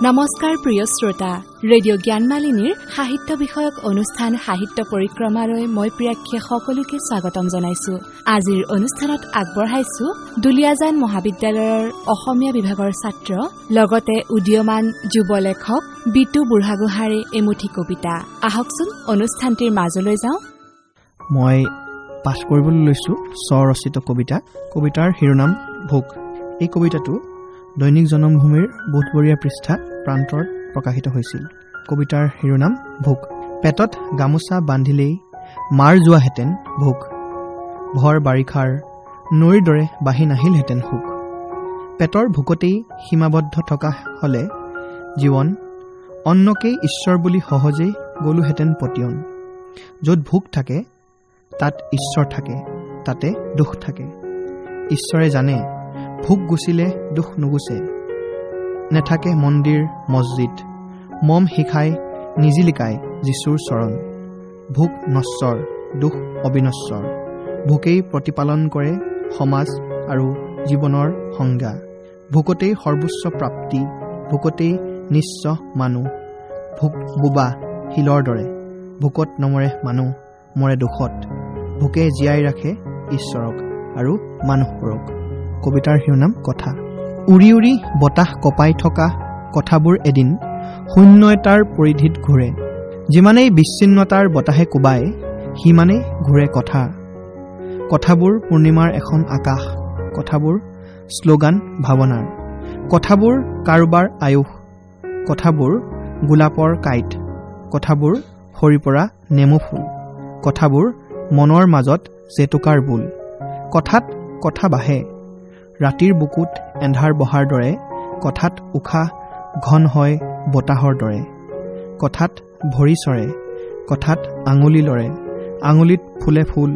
নমস্কাৰ প্ৰিয় শ্ৰোতা, ৰেডিঅ' জ্ঞানমালিনীৰ সাহিত্য বিষয়ক অনুষ্ঠান সাহিত্য পৰিক্ৰমালৈ মই প্ৰিয়াক্ষে সকলোকে স্বাগতম জনাইছো। আজিৰ অনুষ্ঠানত আগবঢ়াইছো দুলীয়াজান মহাবিদ্যালয়ৰ অসমীয়া বিভাগৰ ছাত্ৰ লগতে উদীয়মান যুৱ লেখক বিতু বুঢ়াগোহাঁইৰ এমুঠি কবিতা। আহকচোন অনুষ্ঠানটিৰ মাজলৈ যাওঁ। মই পাঠ কৰিবলৈ লৈছো স্বৰচিত কবিতাৰ শিৰোনাম ভোক। এই কবিতাটো দৈনিক জনমভূমিৰ বুধবৰীয়া পৃষ্ঠা প্ৰান্তৰত প্ৰকাশিত হৈছিল। কবিতাৰ শিৰোনাম ভোক। পেটত গামোচা বান্ধিলেই মাৰ যোৱাহেঁতেন ভোক, ভৰ বাৰিষাৰ নৈৰ দৰে বাঢ়ি নাহিলহেঁতেন সুখ। পেটৰ ভোকতেই সীমাবদ্ধ থকা হলে জীৱন, অন্নকেই ঈশ্বৰ বুলি সহজেই গলোহেঁতেন পতিয়ন। য'ত ভোক থাকে তাত ঈশ্বৰ থাকে, তাতে দুখ থাকে। ঈশ্বৰে জানে ভোক গুচিলে দুখ নুগুচে, নেথাকে মন্দিৰ মছজিদ, মম শিখাই নিজিলিকাই যীশুৰ চৰণ। ভোক নশ্বৰ, দুখ অবিনশ্বৰ, ভোকেই প্ৰতিপালন কৰে সমাজ আৰু জীৱনৰ সংজ্ঞা। ভোকতেই সৰ্বোচ্চ প্ৰাপ্তি, ভোকতেই নিশ্চ মানুহ। ভোক বোবা শিলৰ দৰে, ভোকত নমৰে মানুহ, মৰে দুখত। ভোকে জীয়াই ৰাখে ঈশ্বৰক আৰু মানুহবোৰক। কবিতাৰ শিৰোনাম কথা। উৰি উৰি বতাহ কঁপাই থকা কথাবোৰ এদিন শূন্য এটাৰ পৰিধিত ঘূৰে। যিমানেই বিচ্ছিন্নতাৰ বতাহে কোবায়, সিমানেই ঘূৰে কথা। কথাবোৰ পূৰ্ণিমাৰ এখন আকাশ, কথাবোৰ শ্লোগান ভাৱনাৰ, কথাবোৰ কাৰোবাৰ আয়ুস, কথাবোৰ গোলাপৰ কাঁইট, কথাবোৰ সৰি পৰা নেমু ফুল, কথাবোৰ মনৰ মাজত জেতুকাৰ বোল। কথাত কথা বাঢ়ে, ৰাতিৰ বুকুত এন্ধাৰ বহাৰ দৰে। কথাত উশাহ ঘন হয় বতাহৰ দৰে। কথাত ভৰি চৰে, কথাত আঙুলি লৰে, আঙুলিত ফুলে ফুল,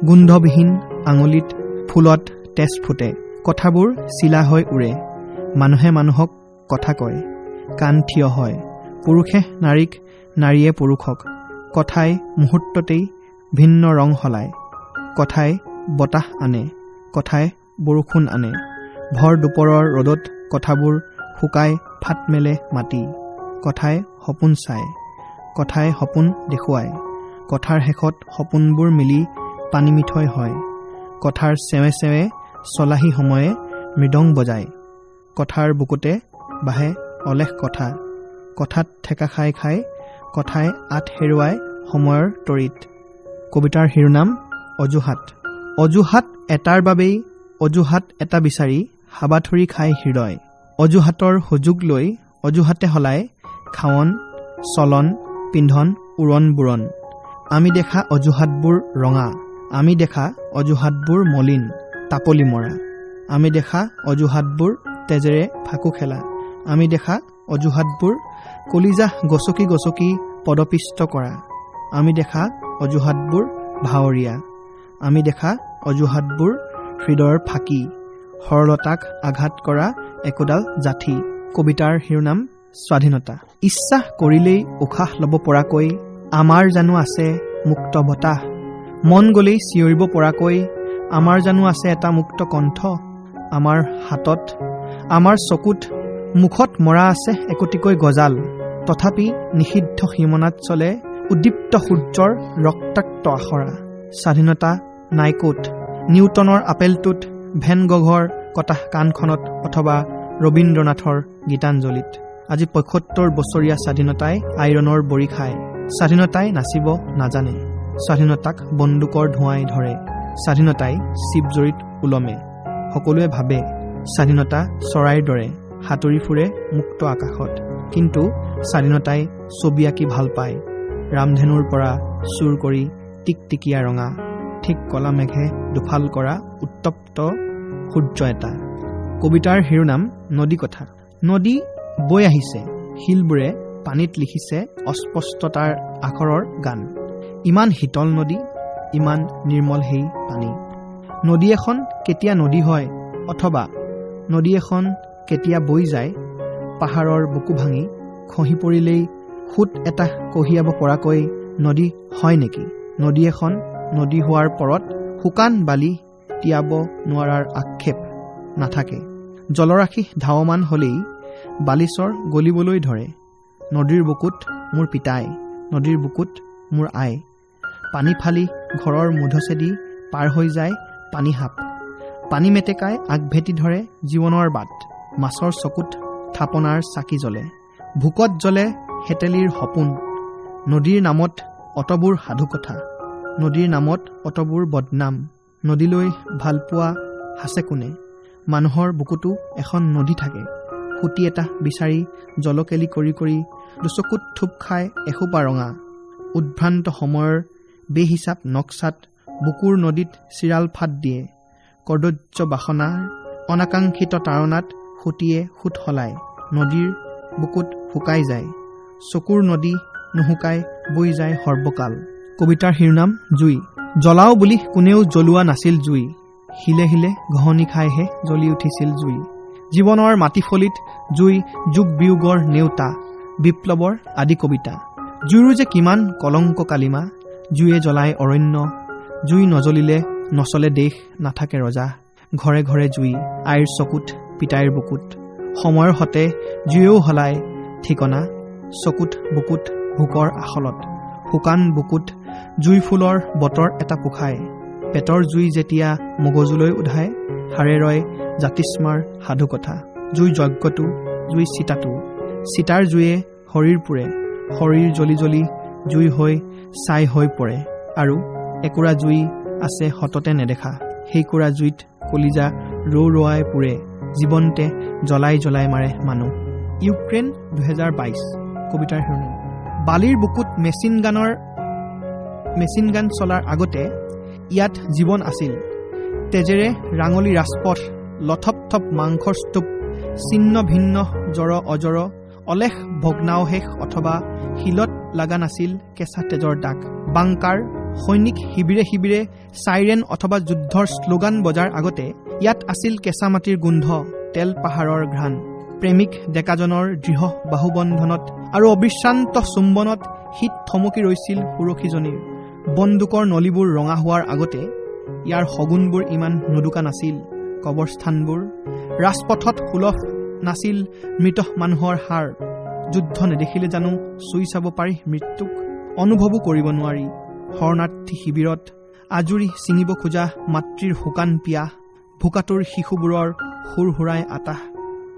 গোন্ধবিহীন আঙুলিত ফুলত তেজ ফুটে। কথাবোৰ চিলা হৈ উৰে, মানুহে মানুহক কথা কয়, কাণ থিয় হয়। পুৰুষে নাৰীক, নাৰীয়ে পুৰুষক। কথাই মুহূৰ্ততেই ভিন্ন ৰং সলায়। কথাই বতাহ আনে, কথাই বৰষুণ আনে। ভৰ দুপৰৰ ৰ'দত কথাবোৰ শুকাই ফাট মেলে মাটি। কথাই সপোন চায়, কথাই সপোন দেখুৱায়। কথাৰ শেষত সপোনবোৰ মিলি পানী মিঠৈ হয়। কথাৰ চেৱে চেৱে চলাহী সময়ে মৃদং বজায়। কথাৰ বুকুতে বাঢ়ে অলেখ কথা, কথাত ঠেকা খাই খাই কথাই আঁত হেৰুৱাই সময়ৰ তৰিত। কবিতাৰ শিৰোনাম অজুহাত। অজুহাত এটাৰ বাবেই অজুহাত এটা বিচাৰি হাবাথুৰি খাই হৃদয়। অজুহাতৰ সুযোগ লৈ অজুহাতে সলায় খাৱন, চলন, পিন্ধন, উৰণ বুৰণ। আমি দেখা অজুহাতবোৰ ৰঙা, আমি দেখা অজুহাতবোৰ মলিন, তাপলি মৰা। আমি দেখা অজুহাতবোৰ তেজেৰে ফাকু খেলা, আমি দেখা অজুহাতবোৰ কলিজা গচকি গচকি পদপিষ্ট কৰা। আমি দেখা অজুহাতবোৰ ভাৱৰীয়া, আমি দেখা অজুহাতবোৰ হৃদয়ৰ ফাঁকি, সৰলতাক আঘাত কৰা একোডাল জাঠি। কবিতাৰ শিৰোনাম স্বাধীনতা। ইচ্ছা কৰিলেই উশাহ ল'ব পৰাকৈ আমাৰ জানো আছে মুক্ত বতাহ। মন গলেই চিঞৰিব পৰাকৈ আমাৰ জানো আছে এটা মুক্ত কণ্ঠ। আমাৰ হাতত, আমাৰ চকুত, মুখত মৰা আছে একোটিকৈ গজাল। তথাপি নিষিদ্ধ সীমনাত চলে উদ্দীপ্ত সূৰ্যৰ ৰক্তাক্ত আখৰা। স্বাধীনতা নাই ক'ত, নিউটনৰ আপেলটোত, ভেন গঘৰ কটা কাণখনত অথবা ৰবীন্দ্ৰনাথৰ গীতাঞ্জলিত। আজি ৭৫ বছৰীয়া স্বাধীনতাই আইৰণৰ বৰি খায়। স্বাধীনতাই নাচিব নাজানে, স্বাধীনতাক বন্দুকৰ ধোঁৱাই ধৰে। স্বাধীনতাই চিপজৰিত ওলমে, সকলোৱে ভাবে স্বাধীনতা চৰাইৰ দৰে সাঁতুৰি ফুৰে মুক্ত আকাশত। কিন্তু স্বাধীনতাই ছবি আঁকি ভাল পায়, ৰামধেনুৰ পৰা চুৰ কৰি টিকটিকিয়া ৰঙা, ঠিক কলা মেঘে দুফাল কৰা উত্তপ্ত সূৰ্য এটা। কবিতাৰ শিৰোনাম নদী কথা। নদী বৈ আহিছে, শিলবোৰে পানীত লিখিছে অস্পষ্টতাৰ আখৰৰ গান। ইমান শীতল নদী, ইমান নিৰ্মল সেই পানী। নদী এখন কেতিয়া নদী হয়, অথবা নদী এখন কেতিয়া বৈ যায় পাহাৰৰ বুকু ভাঙি, খহি পৰিলেই সোঁত এটা কঢ়িয়াব পৰাকৈ নদী হয় নেকি? নদী এখন নদী হোৱাৰ পৰত শুকান বালি তিয়াব নোৱাৰাৰ আক্ষেপ নাথাকে। জলৰাশি ধাৱমান হলেই বালিচৰ গলিবলৈ ধৰে। নদীৰ বুকুত মোৰ পিতাই, নদীৰ বুকুত মোৰ আই। পানী ফালি ঘৰৰ মুধচেদি পাৰ হৈ যায় পানী সাপ। পানী মেটেকাই আগভেটি ধৰে জীৱনৰ বাট। মাছৰ চকুত থাপনাৰ চাকি জ্বলে, ভোকত জ্বলে হেতেলিৰ সপোন। নদীৰ নামত অতবোৰ সাধুকথা, নদীৰ নামত অতবোৰ বদনাম। নদীলৈ ভালপোৱা হাছে কোনে? মানুহৰ বুকুতো এখন নদী থাকে। সুঁতি এটা বিচাৰি জলকেলি কৰি কৰি দুচকুত থুপ খাই এসোপা ৰঙা। উদ্ভ্ৰান্ত সময়ৰ বেহিচাপ নক্সাত বুকুৰ নদীত চিৰাল ফাট দিয়ে। কৰ্দৰ্য বাসনাৰ অনাকাংক্ষিত তাৰণাত সুঁতিয়ে সুঁত সলায়। নদীৰ বুকুত শুকাই যায়, চকুৰ নদী নুশুকাই বৈ যায় সৰ্বকাল। কবিতাৰ শিৰোনাম জুই। জ্বলাও বুলি কোনেও জ্বলোৱা নাছিল জুই, শিলে শিলে ঘহনি খাইহে জ্বলি উঠিছিল জুই। জীৱনৰ মাটিফলিত জুই যুগ বিয়োগৰ নেওতা, বিপ্লৱৰ আদি কবিতা। জুইৰো যে কিমান কলংক কালিমা, জুয়ে জ্বলাই অৰণ্য। জুই নজ্বলিলে নচলে দেশ, নাথাকে ৰজা। ঘৰে ঘৰে জুই, আইৰ চকুত পিতাইৰ বুকুত। সময়ৰ হতে জুয়েও সলায় ঠিকনা, চকুত বুকুত ভোকৰ আখলত। শুকান বুকুত জুই ফুলৰ বতৰ এটা পোখায়। পেটৰ জুই যেতিয়া মগজুলৈ উধায়, হাৰে ৰয় জাতিস্মাৰ সাধুকথা। জুই যজ্ঞটো, জুই চিতাটো, চিতাৰ জুয়ে শৰীৰ পুৰে। শৰীৰ জ্বলি জ্বলি জুই হৈ ছাই হৈ পৰে। আৰু একুৰা জুই আছে সততে নেদেখা, সেইকুৰা জুইত কলিজা ৰৌৰোৱাই পুৰে। জীৱন্তে জ্বলাই জ্বলাই মাৰে মানুহ। ইউক্ৰেইন 2022। কবিতাৰ শিৰোনাম। বালিৰ বুকুত মেচিন গান চলাৰ আগতে ইয়াত জীৱন আছিল। তেজেৰে ৰাঙলী ৰাজপথ, লথপথপ মাংসৰ স্তূপ, ছিন্ন ভিন্ন জৰ অজৰ, অলেখ ভগ্নাৱশেষ অথবা শিলত লাগা নাছিল কেঁচা তেজৰ দাগ। বাংকাৰ, সৈনিক শিবিৰে শিবিৰে চাইৰেন অথবা যুদ্ধৰ শ্লোগান বজাৰ আগতে ইয়াত আছিল কেঁচা মাটিৰ গোন্ধ, তেল পাহাৰৰ ঘ্ৰাণ। প্ৰেমিক ডেকাজনৰ দৃঢ় বাহুবন্ধনত আৰু অবিশ্ৰান্ত চুম্বনত শীত থমকি ৰৈছিল সুৰক্ষীজনীৰ। বন্দুকৰ নলীবোৰ ৰঙা হোৱাৰ আগতে ইয়াৰ শগুনবোৰ ইমান নুদুকা নাছিল। কবৰস্থানবোৰ, ৰাজপথত সুলভ নাছিল মৃত মানুহৰ হাৰ। যুদ্ধ নেদেখিলে জানো চুই চাব পাৰি মৃত্যুক? অনুভৱো কৰিব নোৱাৰি। শৰণাৰ্থী শিবিৰত আজুৰি ছিঙিব খোজা মাতৃৰ শুকান পিয়াহ, ভোকাতুৰ শিশুবোৰৰ সুৰহুৰাই আতাহ,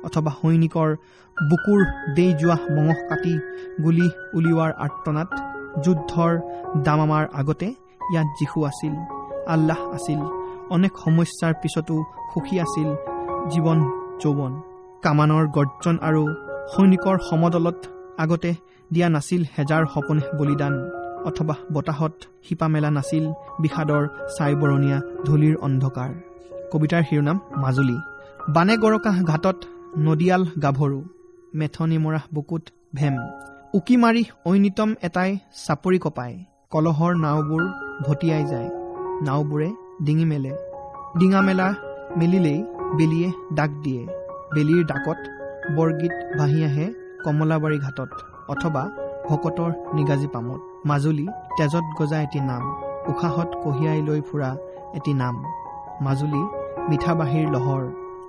অথবা সৈনিকৰ বুকুৰ দেই যোৱা মঙহ কাটি গুলী উলিওৱাৰ আৰ্তনাদ। যুদ্ধৰ দামামাৰ আগতে ইয়াত যীশু আছিল, আল্লাহ আছিল। অনেক সমস্যাৰ পিছতো সুখী আছিল জীৱন যৌৱন। কামানৰ গৰ্জন আৰু সৈনিকৰ সমদলত আগতে দিয়া নাছিল হেজাৰ সপোনে বলিদান, অথবা বতাহত শিপা মেলা নাছিল বিষাদৰ ছাইবৰণীয়া ধূলিৰ অন্ধকাৰ। কবিতাৰ শিৰোনাম মাজুলী। বানে গৰকাহ ঘাটত নদীয়াল গাভৰু, মেথনি মৰা বুকুত ভেম। উকি মাৰি ঐনিতম এটাই চাপৰি কপায়, কলহৰ নাওবোৰ ভটিয়াই যায়। নাওবোৰে ডিঙি মেলে, ডিঙা মেলা মেলিলেই বেলিয়ে ডাক দিয়ে। বেলিৰ ডাকত বৰগীত ভাহি আহে কমলাবাৰী ঘাটত, অথবা ভকতৰ নিগাজী পামত। মাজুলী তেজত গজা এটি নাম, উশাহত কঢ়িয়াই লৈ ফুৰা এটি নাম। মাজুলী মিঠা বাঁহীৰ লহৰ,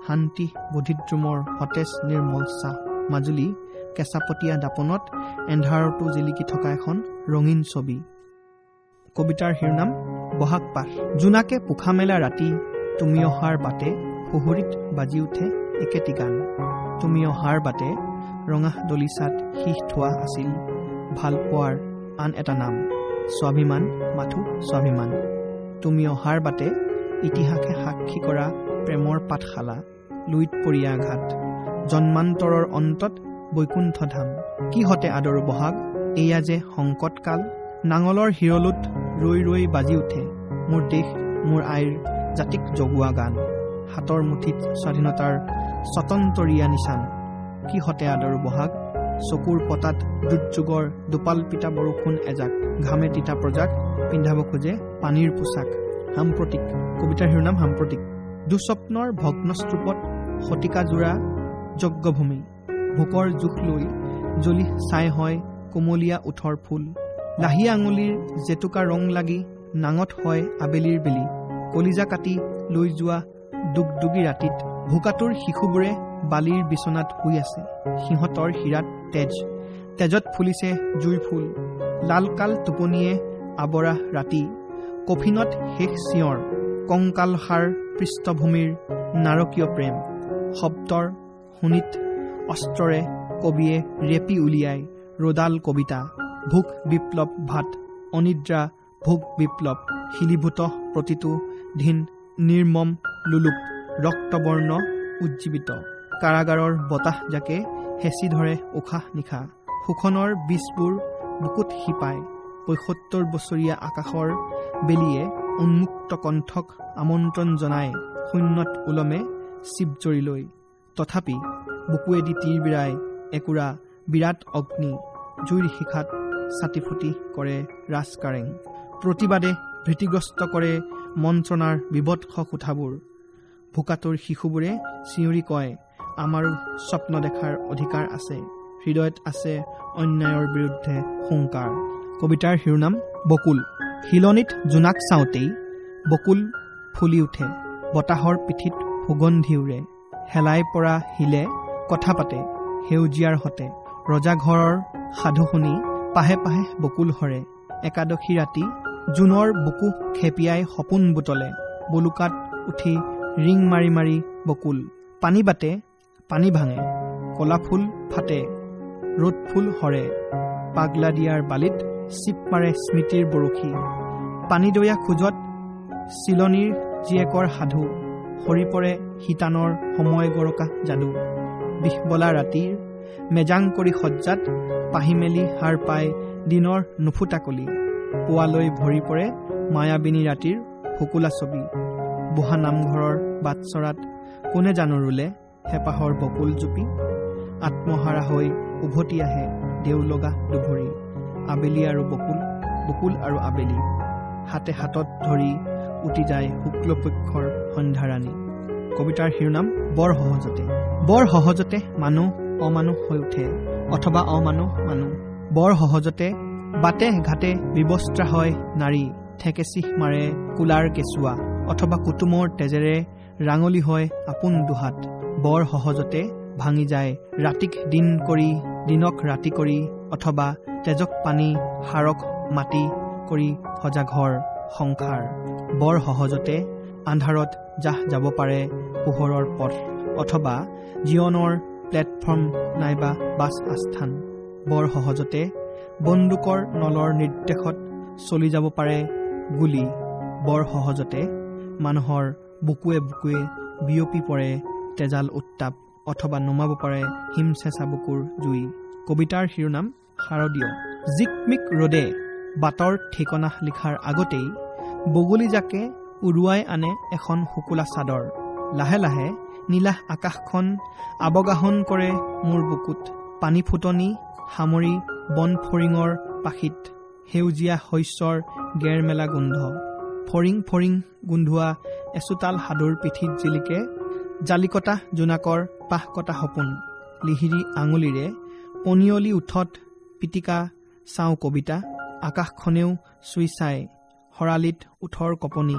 শান্তি বোধিদ্ৰুমৰ সতেজ নিৰ্মল চাহ। মাজুলী কেঁচাপতীয়া দাপনত এন্ধাৰতো জিলিকি থকা এখন ৰঙীন ছবি। কবিতাৰ শিৰোনাম বহাগ পাঠ। জোনাকে পোখা মেলা ৰাতি, তুমি অহাৰ বাটে সুহুৰিত বাজি উঠে একেটি গান। তুমি অহাৰ বাটে ৰঙা দলিচাত শীষ থোৱা আছিল ভাল পোৱাৰ আন এটা নাম, স্বাভিমান মাথো স্বাভিমান। তুমি অহাৰ বাটে ইতিহাসে সাক্ষী কৰা প্ৰেমৰ পাঠশালা, লুইতপৰীয়া ঘাট। জন্মান্তৰৰ অন্তত বৈকুণ্ঠ ধাম। কিহতে আদৰো বহাগ, এয়া যে সংকটকাল। নাঙলৰ হিৰলোত ৰৈ ৰৈ বাজি উঠে মোৰ দেশ মোৰ আইৰ জাতিক জগোৱা গান। হাতৰ মুঠিত স্বাধীনতাৰ স্বতন্ত্ৰীয়া নিচান। কিহতে আদৰো বহাগ, চকুৰ পতাত দুৰ্যোগৰ দুপাল পিতা বৰষুণ এজাক। ঘামে তিতা প্ৰজাক পিন্ধাব খোজে পানীৰ পোচাক। সাম্প্ৰতিক। কবিতাৰ শিৰোনাম সাম্প্ৰতিক। দুস্বপ্নৰ ভগ্নস্তূপত শতিকাজোৰা যজ্ঞভূমি। ভোকৰ জোখ লৈ জ্বলি ছাই হয় কোমলীয়া ওঠৰ ফুল। লাহি আঙুলিৰ জেতুকা ৰং লাগি নাঙত হয় আবেলিৰ বেলি। কলিজা কাটি লৈ যোৱা দুগদুগী ৰাতিত ভোকাতুৰ শিশুবোৰে বালিৰ বিচনাত শুই আছে। সিহঁতৰ হীৰাত তেজত ফুলিছে জুইৰ ফুল। লালকাল টোপনিয়ে আৱৰা ৰাতি, কফিনত শেষ চিঞৰ, কংকালসাৰ পৃষ্ঠভূমিৰ নাৰকীয় প্ৰেম। শব্দৰ শুনিত অস্ত্ৰৰে কবিয়ে ৰেপি উলিয়াই ৰদাল কবিতা। ভোগ বিপ্লৱ ভাত, অনিদ্ৰা ভোগ বিপ্লৱ, শিলীভূত প্ৰতিটো দিন নিৰ্মম লোলুপ, ৰক্তবৰ্ণ উজ্জীৱিত। কাৰাগাৰৰ বতাহ জাকে হেঁচি ধৰে উশাহ নিশাহ, শোষণৰ বীজবোৰ বুকুত শিপায়। ৭৫ বছৰীয়া আকাশৰ বেলিয়ে উন্মুক্ত কণ্ঠক আমন্ত্ৰণ জনায় শূন্যত ওলমে চিপজৰিলৈ। তথাপি বুকুৱেদি তীৰ বিৰাই একুৰা বিৰাট অগ্নি, জুইৰ শিখাত ছাটিফুটি কৰে ৰাজকাৰেং। প্ৰতিবাদে ভীতিগ্ৰস্ত কৰে মন্ত্ৰণাৰ বিবৎস কোঠাবোৰ। ভোকাতুৰ শিশুবোৰে চিঞৰি কয়, আমাৰো স্বপ্ন দেখাৰ অধিকাৰ আছে, হৃদয়ত আছে অন্যায়ৰ বিৰুদ্ধে হুংকাৰ। কবিতাৰ শিৰোনাম বকুল। শিলনিত জোনাক চাওঁতেই বকুল ফুলি উঠে, বতাহৰ পিঠিত সুগন্ধি উৰে। হেলাই পৰা শিলে কথা পাতে সেউজীয়াৰ হতে, ৰজাঘৰৰ সাধু শুনি পাহে পাহে বকুল হৰে। একাদশী ৰাতি জোনৰ বুকু খেপিয়াই সপোন বুটলে, বলুকাত উঠি ৰিং মাৰি মাৰি বকুল। পানী বাটে পানী ভাঙে, কলা ফুল ফাটে, ৰ'দ ফুল সৰে। পাগলা দিয়াৰ বালিত চিপ মাৰে স্মৃতিৰ বৰশী, পানীদয়া খোজত চিলনীৰ জীয়েকৰ সাধু। সৰি পৰে শীতানৰ সময় গৰকা যাদু, বিষবলা ৰাতিৰ মেজাং কৰি সজ্জাত, পাহি মেলি হাৰ পাই দিনৰ নুফুটা কলি। পুৱালৈ ভৰি পৰে মায়াবিনী ৰাতিৰ শুকুলা ছবি, বুঢ়া নামঘৰৰ বাটচৰাত কোনে জানো ৰুলে হেঁপাহৰ বকুল জুপি। আত্মহাৰা হৈ উভতি আহে দেউলগা দুভৰি, আবেলি আৰু বকুল, বকুল আৰু আবেলি। হাতে হাতত ধৰি উটি যায় শুক্লপক্ষৰ সন্ধ্যাৰাণী। কবিতাৰ শিৰোনাম বৰ সহজতে। বৰ সহজতে মানুহ অমানুহ হৈ উঠে, অথবা অমানুহ মানুহ। বৰ সহজতে বাটে ঘাটে বিবস্ত্ৰা হয় নাৰী, ঠেকেচি মাৰে কুলাৰ কেঁচুৱা, অথবা কুটুমৰ তেজেৰে ৰাঙলী হয় আপোন দুহাত। বৰ সহজতে ভাঙি যায় ৰাতিক দিন কৰি, দিনক ৰাতি কৰি, অথবা তেজক পানী হাৰক মাটি কৰি সজা ঘৰ সংসাৰ। বৰ সহজতে আন্ধাৰত যাহ যাব পাৰে পোহৰৰ পথ, অথবা জীৱনৰ প্লেটফৰ্ম নাইবা বাছ আস্থান। বৰ সহজতে বন্দুকৰ নলৰ নিৰ্দেশত চলি যাব পাৰে গুলী। বৰ সহজতে মানুহৰ বুকুৱে বুকুৱে বিয়পি পৰে তেজাল উত্তাপ, অথবা নমাব পাৰে হিমচেঁচা বুকুৰ জুই। কবিতাৰ শিৰোনাম শাৰদীয়। জিকমিক ৰ'দে বাটৰ ঠিকনা লিখাৰ আগতেই বগলী জাকে উৰুৱাই আনে এখন শুকুলা চাদৰ। লাহে লাহে নীলা আকাশখন আৱগাহন কৰে মোৰ বুকুত, পানী ফুটনি সামৰি বন ফৰিঙৰ পাখিত, সেউজীয়া শস্যৰ গেৰমেলা গোন্ধ। ফৰিং ফৰিং গোন্ধোৱা এচোতাল সাধুৰ পিঠিত জিলিকে জালিকটা জোনাকৰ পাহ কটা সপোন। লিহিৰি আঙুলিৰে পনিয়লি উঠত পিটিকা চাওঁ কবিতা, আকাশখনেও চুই চাই শৰালিত উঠৰ কপনি।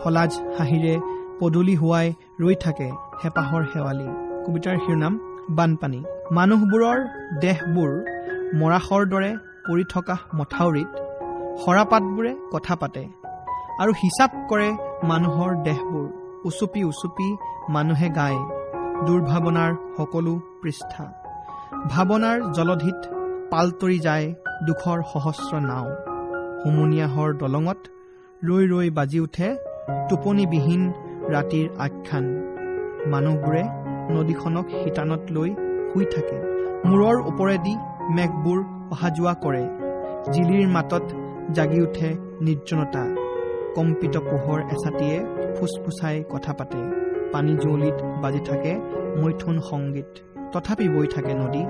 সলাজ হাঁহিৰে পদূলি হোৱাই ৰৈ থাকে হেঁপাহৰ শেৱালি। কবিতাৰ শিৰোনাম বানপানী। মানুহবোৰৰ দেহবোৰ মৰাশৰ দৰে পৰি থকা মথাউৰিত সৰাপাতবোৰে কথা পাতে আৰু হিচাপ কৰে মানুহৰ দেহবোৰ। উচুপি উচুপি মানুহে গায় দুৰ্ভাৱনাৰ সকলো পৃষ্ঠা। ভাৱনাৰ জলধিত পালতৰি যায় দুখৰ সহস্ৰ নাও। হুমুনিয়াহৰ দলঙত ৰৈ ৰৈ বাজি উঠে টোপনিবিহীন ৰাতিৰ আখ্যান। মানুহবোৰে নদীখনক শিতানত লৈ শুই থাকে, মূৰৰ ওপৰেদি মেঘবোৰ অহা যোৱা কৰে। জিলিৰ মাতত জাগি উঠে নিৰ্জনতা, কম্পিত পোহৰ এছাতিয়ে ফুচফুচাই কথা পাতে। পানী জুৱলিত বাজি থাকে মৈথুন সংগীত, তথাপি বৈ থাকে নদী,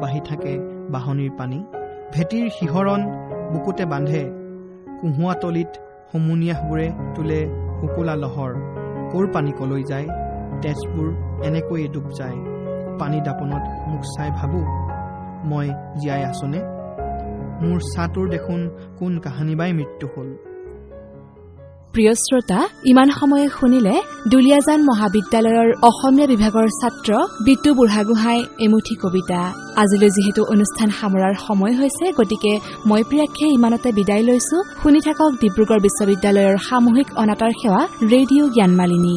বাঢ়ি থাকে বাঢ়নিৰ পানী। ভেটিৰ শিহৰণ বুকুতে বান্ধে, কুহুৱাতলিত হুমুনিয়াহবোৰে তোলে শুকুলা লহৰ। ক'ৰ পানী কলৈ যায়, তেজবোৰ এনেকৈয়ে ডুব যায়। পানী দাপোনত মোক চাই ভাবোঁ, মই জীয়াই আছোনে? মোৰ ছাটোৰ দেখোন কোন কাহানী বাই মৃত্যু হ'ল। প্ৰিয় শ্ৰোতা, ইমান সময়ে শুনিলে দুলীয়াজান মহাবিদ্যালয়ৰ অসমীয়া বিভাগৰ ছাত্ৰ বিতু বুঢ়াগোহাঁই এমুঠি কবিতা। আজিলৈ যিহেতু অনুষ্ঠান সামৰাৰ সময় হৈছে, গতিকে মই প্ৰিয়াক্ষে ইমানতে বিদায় লৈছো। শুনি থাকক ডিব্ৰুগড় বিশ্ববিদ্যালয়ৰ সামূহিক অনাতাঁৰ সেৱা ৰেডিঅ' জ্ঞানমালিনী।